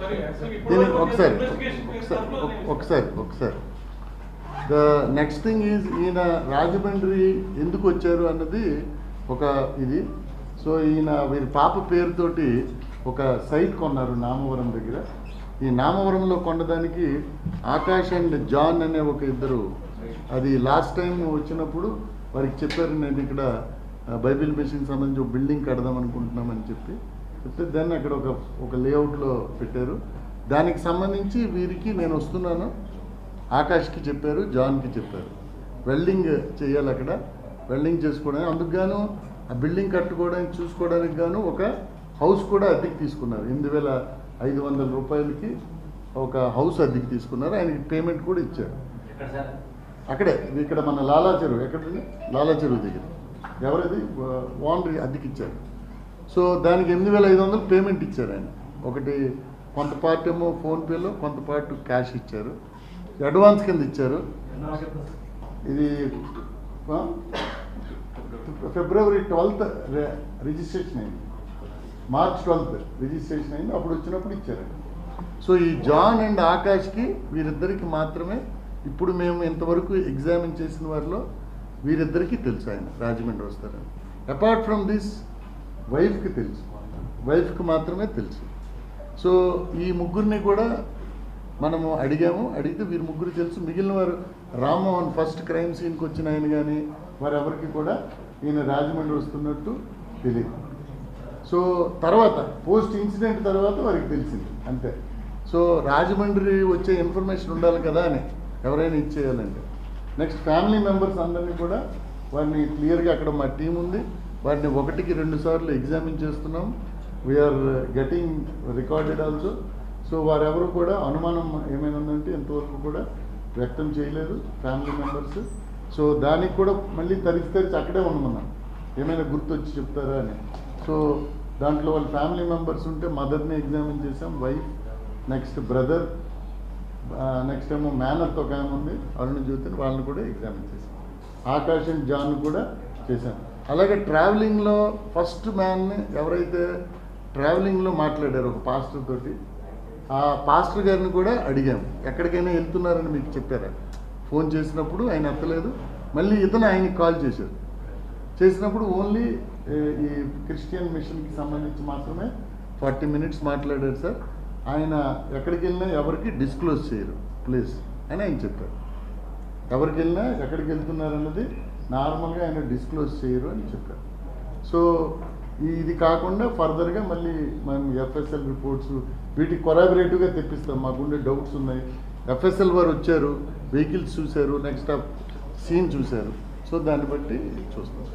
దీనికి ఒకసారి the next thing is ఈయన రాజమండ్రి ఎందుకు వచ్చారు అన్నది ఒక ఇది. సో ఈయన వీరి పాప పేరుతోటి ఒక సైట్ కొన్నారు నామవరం దగ్గర. ఈ నామవరంలో కొనడానికి ఆకాష్ అండ్ జాన్ అనే ఒక ఇద్దరు, అది లాస్ట్ టైం వచ్చినప్పుడు వారికి చెప్పారు, నేను ఇక్కడ బైబిల్ మిషన్ సంబంధించి ఒక బిల్డింగ్ కడదాం అనుకుంటున్నామని చెప్తే దాన్ని అక్కడ ఒక లేఅవుట్లో పెట్టారు. దానికి సంబంధించి వీరికి నేను వస్తున్నాను, ఆకాష్కి చెప్పారు, జాన్కి చెప్పారు, వెల్డింగ్ చేయాలి అక్కడ, వెల్డింగ్ చేసుకోవడానికి. అందుకు గాను ఆ బిల్డింగ్ కట్టుకోవడానికి చూసుకోవడానికి గాను ఒక హౌస్ కూడా అద్దెకి తీసుకున్నారు. 8,500 రూపాయలకి ఒక హౌస్ అద్దెకి తీసుకున్నారు. ఆయనకి పేమెంట్ కూడా ఇచ్చారు. అక్కడే ఇక్కడ మన లాలా చెరువు, ఎక్కడండి లాలా చెరువు దగ్గర ఎవరిది ఓనర్ అద్దెకి ఇచ్చారు. సో దానికి 8,500 పేమెంట్ ఇచ్చారు ఆయన. ఒకటి కొంత పార్ట్ ఏమో ఫోన్పేలో, కొంత పార్ట్ క్యాష్ ఇచ్చారు, అడ్వాన్స్ కింద ఇచ్చారు. ఇది ఫిబ్రవరి 12th రిజిస్ట్రేషన్ అయింది, మార్చ్ 12th రిజిస్ట్రేషన్ అయింది, అప్పుడు వచ్చినప్పుడు ఇచ్చారు. సో ఈ జాన్ అండ్ ఆకాష్కి వీరిద్దరికి మాత్రమే ఇప్పుడు మేము ఇంతవరకు ఎగ్జామిన్ చేసిన వారిలో వీరిద్దరికీ తెలుసు ఆయన రాజమండ్రి వస్తారని. అపార్ట్ ఫ్రమ్ దిస్ వైఫ్కి తెలుసు, వైఫ్కి మాత్రమే తెలుసు. సో ఈ ముగ్గురిని కూడా మనము అడిగితే వీరు ముగ్గురు తెలుసు. మిగిలిన వారు రామ్మోహన్ ఫస్ట్ క్రైమ్ సీన్కి వచ్చిన ఆయన కానీ వారెవరికి కూడా ఈయన రాజమండ్రి వస్తున్నట్టు తెలియదు. సో తర్వాత పోస్ట్ ఇన్సిడెంట్ తర్వాత వారికి తెలిసింది అంతే. సో రాజమండ్రి వచ్చే ఇన్ఫర్మేషన్ ఉండాలి కదా అని ఎవరైనా ఇచ్చేయాలంటే. నెక్స్ట్ ఫ్యామిలీ మెంబర్స్ అందరినీ కూడా వారిని క్లియర్గా, అక్కడ మా టీం ఉంది, వారిని 1కి 2 సార్లు ఎగ్జామిన్ చేస్తున్నాం. We are getting recorded also. So వారెవరు కూడా అనుమానం ఏమైనా ఉందంటే ఇంతవరకు కూడా వ్యక్తం చేయలేదు ఫ్యామిలీ మెంబర్స్. సో దానికి కూడా మళ్ళీ తరిచి అక్కడే ఉండమన్నాం, ఏమైనా గుర్తొచ్చి చెప్తారా అని. సో దాంట్లో వాళ్ళ ఫ్యామిలీ మెంబర్స్ ఉంటే మదర్ని ఎగ్జామిన్ చేసాం, వైఫ్, నెక్స్ట్ బ్రదర్, నెక్స్ట్ ఏమో మేనర్తో ఒక ఆమె ఉంది అరుణ్ జ్యోతిని, వాళ్ళని కూడా ఎగ్జామిన్ చేసాం. ఆకాష్ అండ్ జాన్ కూడా చేశాం. అలాగే ట్రావెలింగ్లో ఫస్ట్ మ్యాన్ని ఎవరైతే ట్రావెలింగ్లో మాట్లాడారు ఒక పాస్టర్ తోటి, ఆ పాస్టర్ గారిని కూడా అడిగాము, ఎక్కడికైనా వెళ్తున్నారని మీకు చెప్పారా? ఫోన్ చేసినప్పుడు ఆయన ఎత్తలేదు. మళ్ళీ ఇతను ఆయనకి కాల్ చేసినప్పుడు ఓన్లీ ఈ క్రిస్టియన్ మిషన్కి సంబంధించి మాత్రమే 40 minutes మాట్లాడారు సార్. ఆయన ఎక్కడికి వెళ్ళినా ఎవరికి డిస్క్లోజ్ చేయరు ప్లీజ్ అని ఆయన చెప్పారు. ఎవరికి వెళ్ళినా ఎక్కడికి వెళ్తున్నారన్నది నార్మల్గా ఆయన డిస్క్లోజ్ చేయరు అని చెప్పారు. సో ఇది కాకుండా ఫర్దర్గా మళ్ళీ మనం ఎఫ్ఎస్ఎల్ రిపోర్ట్స్ వీటికి కొరాబరేటివ్గా తెప్పిస్తాం. మాకుండే డౌట్స్ ఉన్నాయి. ఎఫ్ఎస్ఎల్ వారు వచ్చారు, వెహికల్స్ చూశారు, నెక్స్ట్ సీన్ చూశారు. సో దాన్ని బట్టి చూస్తాం.